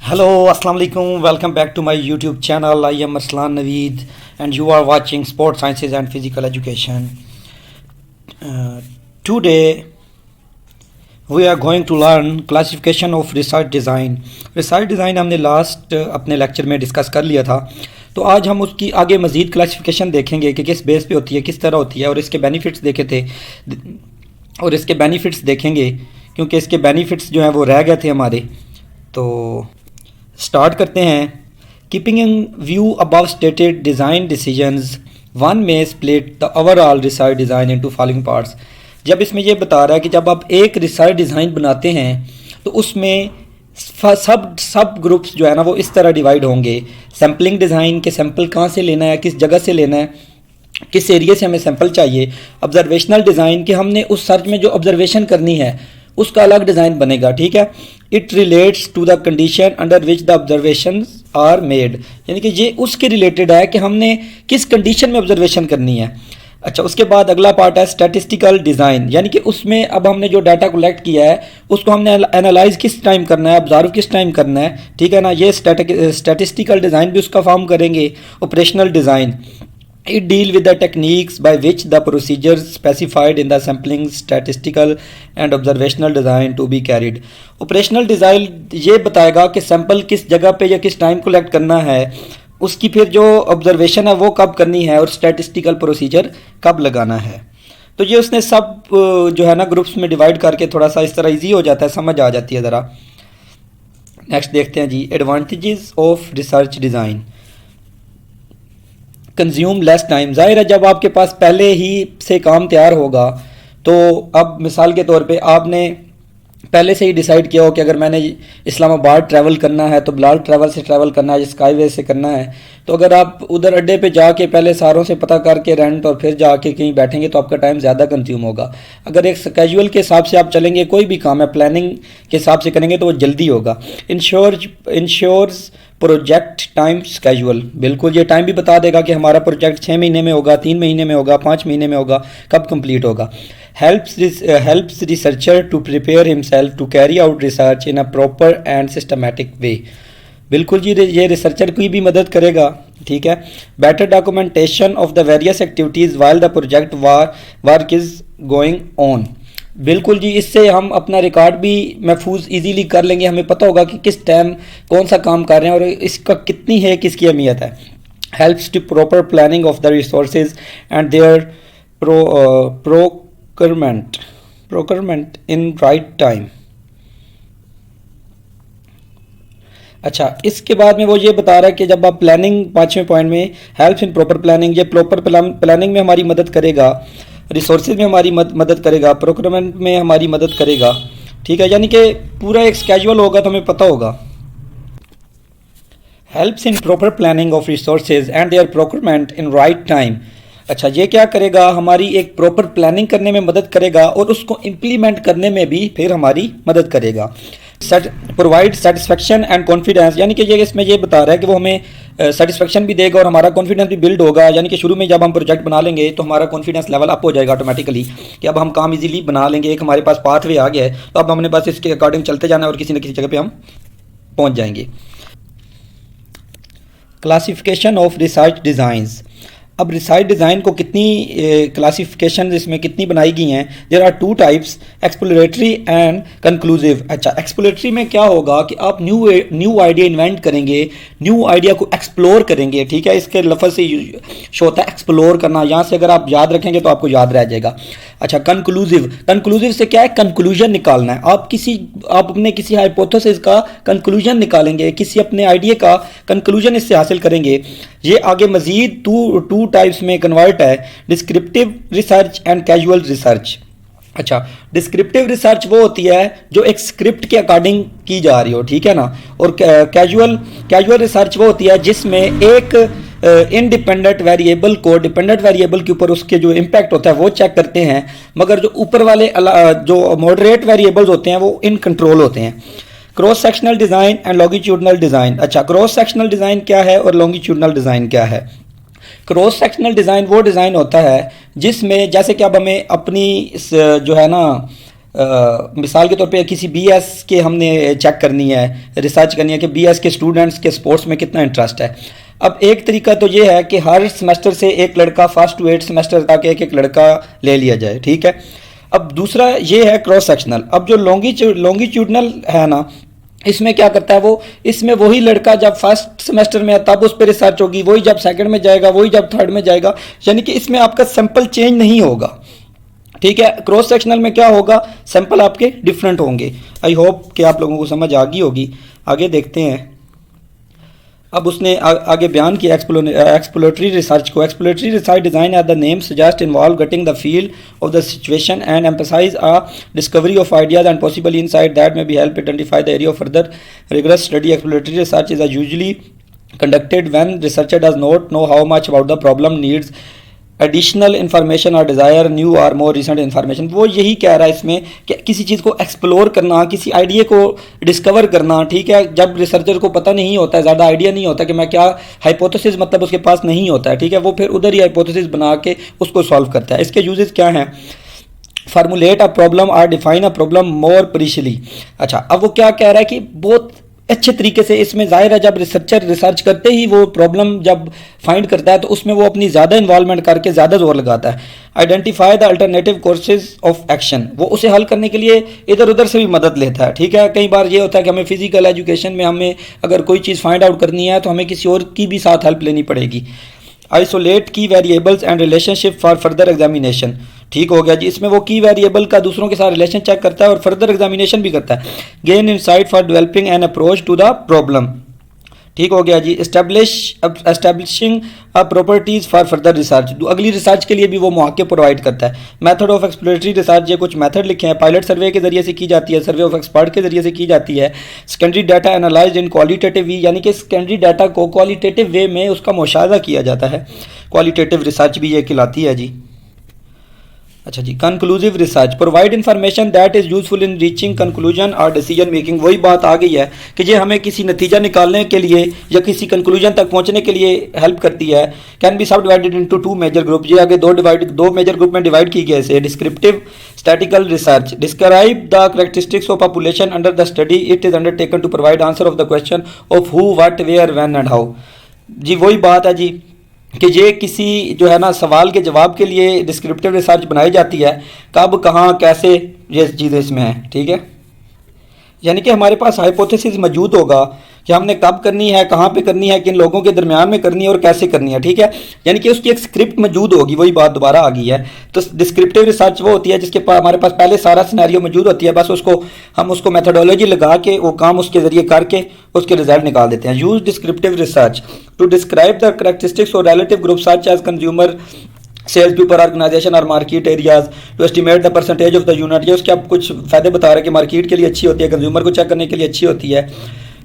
Hello, Assalamu alaikum. Welcome back to my YouTube channel. I am Arslan Naveed, and you are watching Sports Sciences and Physical Education. Today, we are going to learn classification of research design. Research design हमने last अपने lecture में discuss कर लिया था, तो आज हम उसकी आगे मज़ीद क्लासिफिकेशन देखेंगे कि किस बेस पे होती है, किस तरह होती है, और इसके बेनिफिट्स देखे थे और इसके बेनिफिट्स देखेंगे क्योंकि इसके बेनिफिट्स जो हैं वो रह गए थे हमारे। तो स्टार्ट करते हैं। Keeping in view above stated design decisions, one may split the overall research design into following parts. जब इसमें ये बता रहा है कि जब आप एक रिसर्च डिज़ाइन बनाते हैं तो उसमें सब ग्रुप्स जो है ना वो इस तरह डिवाइड होंगे। सैम्पलिंग डिज़ाइन के सैम्पल कहाँ से लेना है, किस जगह से लेना है, किस एरिया से हमें सैम्पल चाहिए। ऑब्जर्वेशनल डिज़ाइन कि हमने उस सर्च में जो ऑब्जर्वेशन करनी है उसका अलग डिज़ाइन बनेगा, ठीक है। It relates to the condition under which the observation are made, यानी कि ये उसके रिलेटेड है कि हमने किस कंडीशन में ऑब्जर्वेशन करनी है। अच्छा, उसके बाद अगला पार्ट है स्टैटिस्टिकल डिज़ाइन, यानी कि उसमें अब हमने जो डाटा कलेक्ट किया है उसको हमने एनालाइज किस टाइम करना है, ऑब्जर्व किस टाइम करना है, ठीक है ना। ये स्टैटिस्टिकल डिज़ाइन भी उसका फॉर्म करेंगे। Operational design, it deal with the techniques by which the procedures specified in the sampling statistical and observational design to be carried। operational design ये बताएगा कि सैंपल किस जगह पे या किस टाइम कलेक्ट करना है, उसकी फिर जो ऑब्जर्वेशन है वो कब करनी है और स्टैटिस्टिकल प्रोसीजर कब लगाना है। तो ये उसने सब जो है ना ग्रुप्स में डिवाइड करके थोड़ा सा इस तरह ईजी हो जाता है, समझ आ जाती है ज़रा। नेक्स्ट देखते हैं जी, advantages of research design. Consume less time, जाहिर है जब आपके पास पहले ही से काम तैयार होगा तो अब मिसाल के तौर पे आपने पहले से ही डिसाइड किया हो कि अगर मैंने इस्लामाबाद ट्रैवल करना है तो बिलाल ट्रैवल से ट्रैवल करना है, स्काईवे से करना है, तो अगर आप उधर अड्डे पे जाके पहले सारों से पता करके रेंट और फिर जाके कहीं बैठेंगे तो आपका टाइम ज़्यादा कंज्यूम होगा। अगर एक कैजुअल के हिसाब से आप चलेंगे, कोई भी काम है प्लानिंग के हिसाब से करेंगे तो वो जल्दी होगा। इंश्योर्स प्रोजेक्ट टाइम स्केजुअल, बिल्कुल ये टाइम भी बता देगा कि हमारा प्रोजेक्ट 6 महीने में होगा, 3 महीने में होगा, 5 महीने में होगा, कब कंप्लीट होगा। Helps researcher to prepare himself to carry out research in a proper and systematic way, बिल्कुल जी ये रिसर्चर की भी मदद करेगा, ठीक है। Better documentation of the various activities while the project work is going on, बिल्कुल जी इससे हम अपना रिकॉर्ड भी महफूज इजीली कर लेंगे, हमें पता होगा कि किस टाइम कौन सा काम कर रहे हैं और इसका कितनी है, किसकी अहमियत है। Helps to proper planning of the resources and their procurement in right time. अच्छा, इसके बाद में वो ये बता रहा है कि जब आप प्लानिंग, 5वें पॉइंट में हेल्प्स इन प्रॉपर प्लानिंग, ये प्रॉपर प्लानिंग में हमारी मदद करेगा, रिसोर्सेज में हमारी मदद करेगा, प्रोक्योरमेंट में हमारी मदद करेगा, ठीक है। यानी कि पूरा एक स्केजुअल होगा तो हमें पता होगा। Helps in proper planning of resources and their procurement in right time. अच्छा, ये क्या करेगा, हमारी एक प्रॉपर प्लानिंग करने में मदद करेगा और उसको इम्प्लीमेंट करने में भी फिर हमारी मदद करेगा। प्रोवाइड सेटिस्फेक्शन एंड कॉन्फिडेंस, यानी कि ये इसमें ये बता रहा है कि वो हमें सेटिस्फेक्शन भी देगा और हमारा कॉन्फिडेंस भी बिल्ड होगा। यानी कि शुरू में जब हम प्रोजेक्ट बना लेंगे तो हमारा कॉन्फिडेंस लेवल अप हो जाएगा ऑटोमेटिकली कि अब हम काम इजीली बना लेंगे, एक हमारे पास पाथवे आ गया है, तो अब हमने बस इसके अकॉर्डिंग चलते जाना है और किसी न किसी जगह पे हम पहुंच जाएंगे। क्लासिफिकेशन ऑफ रिसर्च डिज़ाइंस, अब रिसर्च डिज़ाइन को कितनी क्लासिफिकेशन इसमें कितनी बनाई गई हैं। There are 2 types, exploratory and conclusive. अच्छा, एक्सप्लोरेटरी में क्या होगा कि आप न्यू आइडिया इन्वेंट करेंगे, न्यू आइडिया को एक्सप्लोर करेंगे, ठीक है। इसके लफ्ज़ से शो होता है एक्सप्लोर करना, यहाँ से अगर आप याद रखेंगे तो आपको याद रह जाएगा। अच्छा, कंक्लूसिव से क्या है, कंक्लूजन निकालना है। आप अपने किसी हाइपोथेसिस का कंक्लूजन निकालेंगे, किसी अपने आइडिया का कंक्लूजन इससे हासिल करेंगे। ये आगे मजीद टू टाइप्स में कन्वर्ट है, descriptive research and casual research. अच्छा, डिस्क्रिप्टिव रिसर्च वो होती है जो एक स्क्रिप्ट के अकॉर्डिंग की जा रही हो, ठीक है ना। और कैजुअल रिसर्च वो होती है जिसमें एक इनडिपेंडेंट वेरिएबल को डिपेंडेंट वेरिएबल के ऊपर उसके जो इम्पैक्ट होता है वो चेक करते हैं, मगर जो ऊपर वाले जो मॉडरेट वेरिएबल्स होते हैं वो इन कंट्रोल होते हैं। Cross sectional design and longitudinal design. अच्छा, क्रॉस सेक्शनल डिज़ाइन क्या है और लॉन्गिट्यूडनल डिज़ाइन क्या है। क्रॉस सेक्शनल डिज़ाइन वो डिज़ाइन होता है जिसमें जैसे कि अब हमें अपनी जो है ना मिसाल के तौर पे किसी बीएस के हमने चेक करनी है, रिसर्च करनी है कि बीएस के स्टूडेंट्स के स्पोर्ट्स में कितना इंटरेस्ट है। अब एक तरीका तो ये है कि हर सेमेस्टर से एक लड़का फर्स्ट टू 8 सेमेस्टर तक एक एक लड़का ले लिया जाए, ठीक है। अब दूसरा ये है क्रॉस सेक्शनल। अब जो लॉन्गिट्यूडनल है ना, इसमें क्या करता है वो, इसमें वही लड़का जब फर्स्ट सेमेस्टर में है तब उस पर रिसर्च होगी, वही जब सेकंड में जाएगा, वही जब थर्ड में जाएगा, यानी कि इसमें आपका सैंपल चेंज नहीं होगा, ठीक है। क्रॉस सेक्शनल में क्या होगा, सैंपल आपके डिफरेंट होंगे। आई होप कि आप लोगों को समझ आ गई होगी। आगे देखते हैं। अब उसने आगे बयान किया एक्सप्लोरेटरी रिसर्च को। Exploratory research design at the name suggest involve getting the feel of the situation and emphasise a discovery of ideas and possible insight that may be help identify the area of further rigorous study. Exploratory research is usually conducted when researcher does not know how much about the problem, needs additional information और desire new और more recent information. वो यही कह रहा है इसमें कि किसी चीज़ को एक्सप्लोर करना, किसी आइडिया को डिस्कवर करना, ठीक है। जब रिसर्चर को पता नहीं होता है, ज़्यादा आइडिया नहीं होता कि मैं क्या हाइपोथेसिस, मतलब उसके पास नहीं होता है, ठीक है, वो फिर उधर ही हाइपोथेसिस बना के उसको सॉल्व करता है। इसके यूजेस क्या हैं, फार्मूलेट अ प्रॉब्लम और डिफाइन अ प्रॉब्लम मोर प्रिशली। अच्छा, अब वो क्या कह रहा है कि बहुत अच्छे तरीके से, इसमें जाहिर है जब रिसर्चर रिसर्च करते ही वो प्रॉब्लम जब फाइंड करता है तो उसमें वो अपनी ज़्यादा इन्वॉल्वमेंट करके ज़्यादा जोर लगाता है। Identify the alternative courses of action, वो उसे हल करने के लिए इधर उधर से भी मदद लेता है, ठीक है। कई बार ये होता है कि हमें फिजिकल एजुकेशन में हमें अगर कोई चीज़ फाइंड आउट करनी है तो हमें किसी और की भी साथ हेल्प लेनी पड़ेगी। आइसोलेट की variables and relationship for further examination, ठीक हो गया जी। इसमें वो की वेरिएबल का दूसरों के साथ रिलेशन चेक करता है और फर्दर एग्जामिनेशन भी करता है। Gain insight for developing an approach to the problem, ठीक हो गया जी। Establishing properties for further research, अगली रिसर्च के लिए भी वो मौके प्रोवाइड करता है। मेथड ऑफ एक्सप्लोरेटरी रिसर्च, ये कुछ मेथड लिखे हैं। पायलट सर्वे के जरिए से की जाती है, सर्वे ऑफ एक्सपर्ट के जरिए से की जाती है। Secondary data analyse in qualitative way, यानी कि सेकेंडरी डाटा को क्वालिटेटिव वे में उसका मुशाहदा किया जाता है। क्वालिटेटिव रिसर्च भी ये कहलाती है जी। अच्छा जी, conclusive research provide information that is useful in reaching conclusion और डिसीजन मेकिंग। वही बात आ गई है कि ये हमें किसी नतीजा निकालने के लिए या किसी कंक्लूजन तक पहुंचने के लिए हेल्प करती है। कैन बी सब डिवाइडेड इनटू 2 मेजर ग्रुप, ये आगे दो मेजर ग्रुप में डिवाइड की गई है। Descriptive statical research describe the characteristics of population under the study, it is undertaken to provide answer of the question of who what where when and how. जी वही बात है जी कि ये किसी जो है ना सवाल के जवाब के लिए डिस्क्रिप्टिव रिसर्च बनाई जाती है, कब कहाँ कैसे ये चीज़ें इसमें हैं, ठीक है। यानी कि हमारे पास हाइपोथेसिस मौजूद होगा कि हमने कब करनी है, कहाँ पे करनी है, किन लोगों के दरमियान में करनी है और कैसे करनी है, ठीक है। यानी कि उसकी एक स्क्रिप्ट मौजूद होगी, वही बात दोबारा आ गई है। तो डिस्क्रिप्टिव रिसर्च वो होती है जिसके पास हमारे पास पहले सारा सिनेरियो मौजूद होती है, बस उसको हम उसको मेथडोलॉजी लगा के वो काम उसके ज़रिए करके उसके रिजल्ट निकाल देते हैं। Use descriptive research to describe the characteristics और relative group such as consumer sales people organisation और market areas to estimate the percentage of the unit. ये उसके आप कुछ फ़ायदे बता रहे हैं कि मार्केट के लिए अच्छी होती है, कंज्यूमर को चेक करने के लिए अच्छी होती है।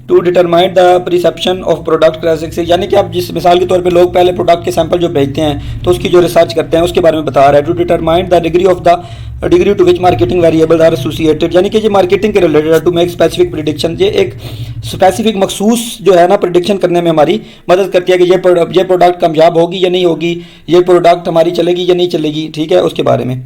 To determine the perception of product classics, यानी कि आप जिस मिसाल के तौर पे लोग पहले प्रोडक्ट के सैंपल जो भेजते हैं तो उसकी जो रिसर्च करते हैं उसके बारे में बता रहा है। To determine the degree to which marketing variables are associated, यानी कि ये मार्केटिंग के रिलेटेड है। टू मेक स्पेसिफिक प्रिडिक्शन, ये एक स्पेसिफिक मखसूस जो है ना प्रिडिक्शन करने में हमारी मदद करती है कि ये प्रोडक्ट कामयाब होगी या नहीं होगी, ये प्रोडक्ट हमारी चलेगी या नहीं चलेगी, ठीक है, उसके बारे में।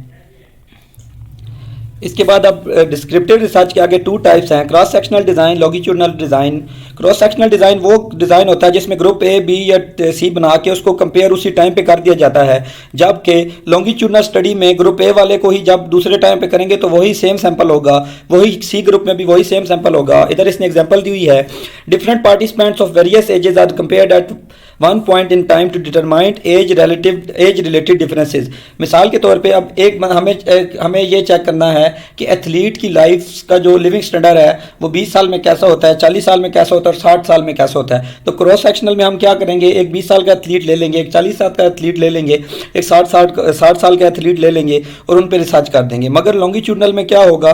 इसके बाद अब डिस्क्रिप्टिव रिसर्च के आगे 2 टाइप्स हैं, cross sectional design, longitudinal design. Cross sectional design वो डिज़ाइन होता है जिसमें ग्रुप ए बी या सी बना के उसको कंपेयर उसी टाइम पे कर दिया जाता है, जबकि लॉन्गिट्यूडनल स्टडी में ग्रुप ए वाले को ही जब दूसरे टाइम पे करेंगे तो वही सेम सैंपल होगा, वही सी ग्रुप में भी वही सेम सैंपल होगा। इधर इसने एग्जाम्पल दी हुई है, different participants of various ages are compared at one point in time to determine age related differences. मिसाल के तौर पे अब हमें ये चेक करना है कि एथलीट की लाइफ का जो लिविंग स्टैंडर्ड है वो 20 साल में कैसा होता है, 40 साल में कैसा होता है और 60 साल में कैसा होता है। तो क्रॉस सेक्शनल में हम क्या करेंगे, एक 20 साल का एथलीट ले लेंगे, एक 40 साल का एथलीट ले लेंगे, एक 60 साल का एथलीट ले लेंगे और उन पर रिसर्च कर देंगे। मगर लॉन्गिट्यूडनल में क्या होगा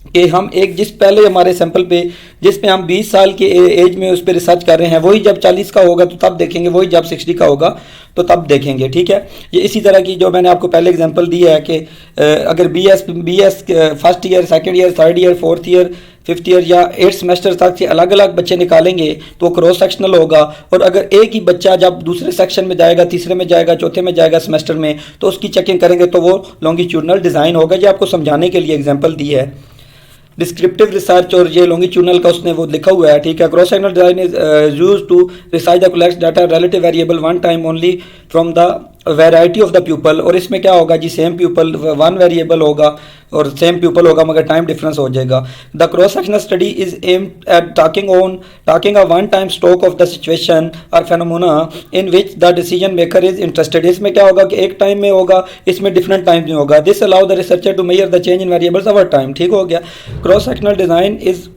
कि हम एक जिस पहले हमारे सैंपल पे जिस पे हम 20 साल के एज में उस पर रिसर्च कर रहे हैं वही जब 40 का होगा तो तब देखेंगे, वही जब 60 का होगा तो तब देखेंगे, ठीक है। ये इसी तरह की जो मैंने आपको पहले एग्जांपल दी है कि अगर B S first year, second year, third year, fourth year 5th year या 8th सेमेस्टर तक से अलग अलग बच्चे निकालेंगे तो वो क्रॉस सेक्शनल होगा। और अगर एक ही बच्चा जब दूसरे सेक्शन में जाएगा, तीसरे में जाएगा, चौथे में जाएगा सेमेस्टर में, तो उसकी चेकिंग करेंगे तो वो लॉन्गिट्यूडनल डिज़ाइन होगा। ये आपको समझाने के लिए एग्जाम्पल दी है। डिस्क्रिप्टिव रिसर्च और ये लॉन्गिट्यूडनल का उसने वो लिखा हुआ है, ठीक है। Cross sectional design is used to resize the collect data relative variable one time only from the variety of the people. और इसमें क्या होगा जी, सेम प्यूपल वन वेरिएबल होगा और सेम प्यूपल होगा मगर टाइम डिफरेंस हो जाएगा। The cross sectional study is aimed at taking a one time stock of the situation और phenomena in which the decision maker is interested. इसमें क्या होगा कि एक टाइम में होगा, इसमें डिफरेंट टाइम में होगा। This allow the researcher to measure the change in variables over time. ठीक हो गया। Cross sectional design is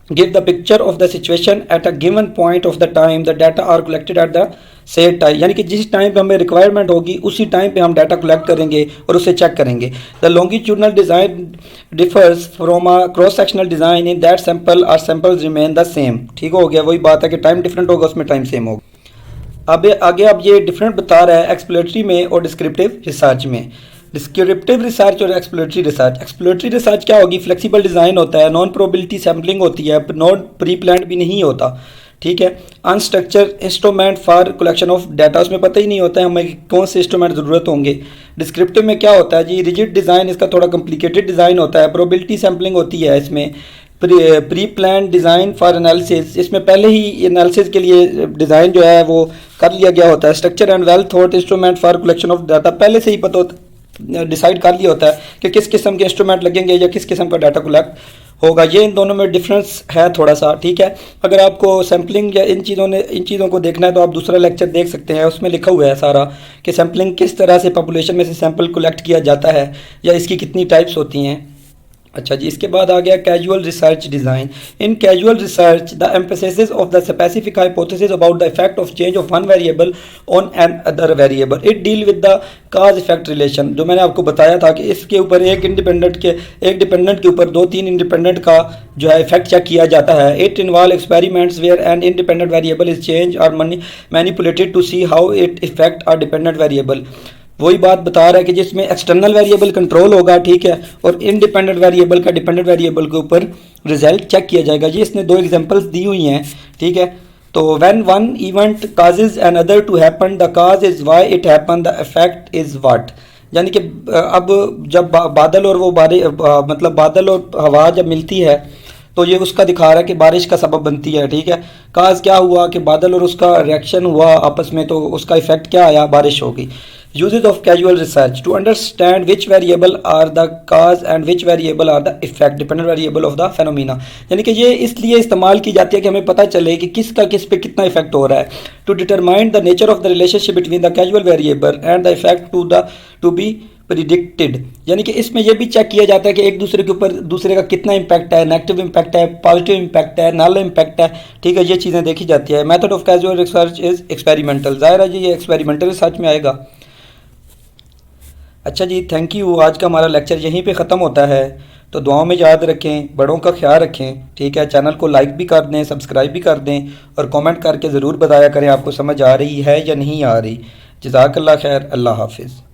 give the picture of the situation at a given point of the time the data are collected at the set time, यानी कि जिस time पे हमें requirement होगी उसी टाइम पे हम डाटा कलेक्ट करेंगे और उसे चेक करेंगे। The longitudinal design differs from a cross sectional design in that sample are samples remain the same. ठीक हो गया, वही बात है कि टाइम डिफरेंट होगा, उसमें टाइम सेम होगा। अब ये डिफरेंट बता रहा है एक्सप्लोरेटरी में और डिस्क्रिप्टिव रिसर्च में। डिस्क्रिप्टिव रिसर्च और एक्सप्लोरेटरी रिसर्च। एक्सप्लोरेटरी रिसर्च क्या होगी, फ्लेक्सिबल डिज़ाइन होता है, नॉन प्रोबेबिलिटी सैम्पलिंग होती है, नॉन प्री प्लान्ड भी नहीं होता। ठीक है। Unstructured instrument for collection of data, उसमें पता ही नहीं होता है हमें कौन से इंस्ट्रूमेंट ज़रूरत होंगे। डिस्क्रिप्टिव में क्या होता है जी, रिजिड डिज़ाइन, इसका थोड़ा कॉम्प्लिकेटेड डिज़ाइन होता है, प्रोबेबिलिटी सैम्पलिंग होती है इसमें। Pre plan design for analysis, इसमें पहले ही एनालिसिस के लिए डिज़ाइन जो है वो कर लिया गया होता है। Structure and well thought instrument for collection of data, पहले से ही पता होता, डिसाइड कर लिया होता है कि किस किस्म के इंस्ट्रूमेंट लगेंगे या किस किस्म का डाटा कलेक्ट होगा। ये इन दोनों में डिफरेंस है थोड़ा सा। ठीक है। अगर आपको सैम्पलिंग या इन चीज़ों को देखना है तो आप दूसरा लेक्चर देख सकते हैं, उसमें लिखा हुआ है सारा कि सैम्पलिंग किस तरह से पॉपुलेशन में से सैंपल कलेक्ट किया जाता है या इसकी कितनी टाइप्स होती हैं। अच्छा जी, इसके बाद आ गया casual research design. In casual research the emphasis of the specific hypothesis about the effect of change of one variable on an other variable. It deal with the cause effect relation, जो मैंने आपको बताया था कि इसके ऊपर एक dependent के ऊपर 2-3 इंडिपेंडेंट का जो है इफेक्ट चेक किया जाता है। It involve experiments where an independent variable is change और manipulated to see how it effect are dependent variable. वही बात बता रहा है कि जिसमें एक्सटर्नल वेरिएबल कंट्रोल होगा, ठीक है, और इंडिपेंडेंट वेरिएबल का डिपेंडेंट वेरिएबल के ऊपर रिजल्ट चेक किया जाएगा। जी इसने 2 एग्जांपल्स दी हुई हैं। ठीक है। तो when one event causes another to happen, the cause is why it happen, the effect is what. यानी कि अब जब बादल और वो मतलब बादल और हवा जब मिलती है तो ये उसका दिखा रहा है कि बारिश का सबब बनती है। ठीक है। काज क्या हुआ कि बादल और उसका रिएक्शन हुआ आपस में, तो उसका इफेक्ट क्या आया, बारिश होगी। Uses of causal research to understand which variable are the cause and which variable are the effect, dependent variable of the phenomena। यानी कि ये इसलिए इस्तेमाल की जाती है कि हमें पता चले कि किसका किस पे कितना इफेक्ट हो रहा है। To determine the nature of the relationship between the causal variable and the effect to be predicted। यानी कि इसमें यह भी चेक किया जाता है कि एक दूसरे के ऊपर दूसरे का कितना इम्पैक्ट है, नेगेटिव इम्पैक्ट है, पॉजिटिव इम्पैक्ट है, नल इम्पैक्ट है। ठीक है, ये चीज़ें देखी जाती है। Method of casual research is experimental. जाहिर है जी ये एक्सपेरिमेंटल रिसर्च में आएगा। अच्छा जी, थैंक यू। आज का हमारा लेक्चर यहीं पे ख़त्म होता है। तो दुआओं में याद रखें, बड़ों का ख्याल रखें। ठीक है। चैनल को लाइक भी कर दें, सब्सक्राइब भी कर दें और कमेंट करके ज़रूर बताया करें आपको समझ आ रही है या नहीं आ रही। जज़ाकल्लाह खैर। अल्लाह हाफिज़।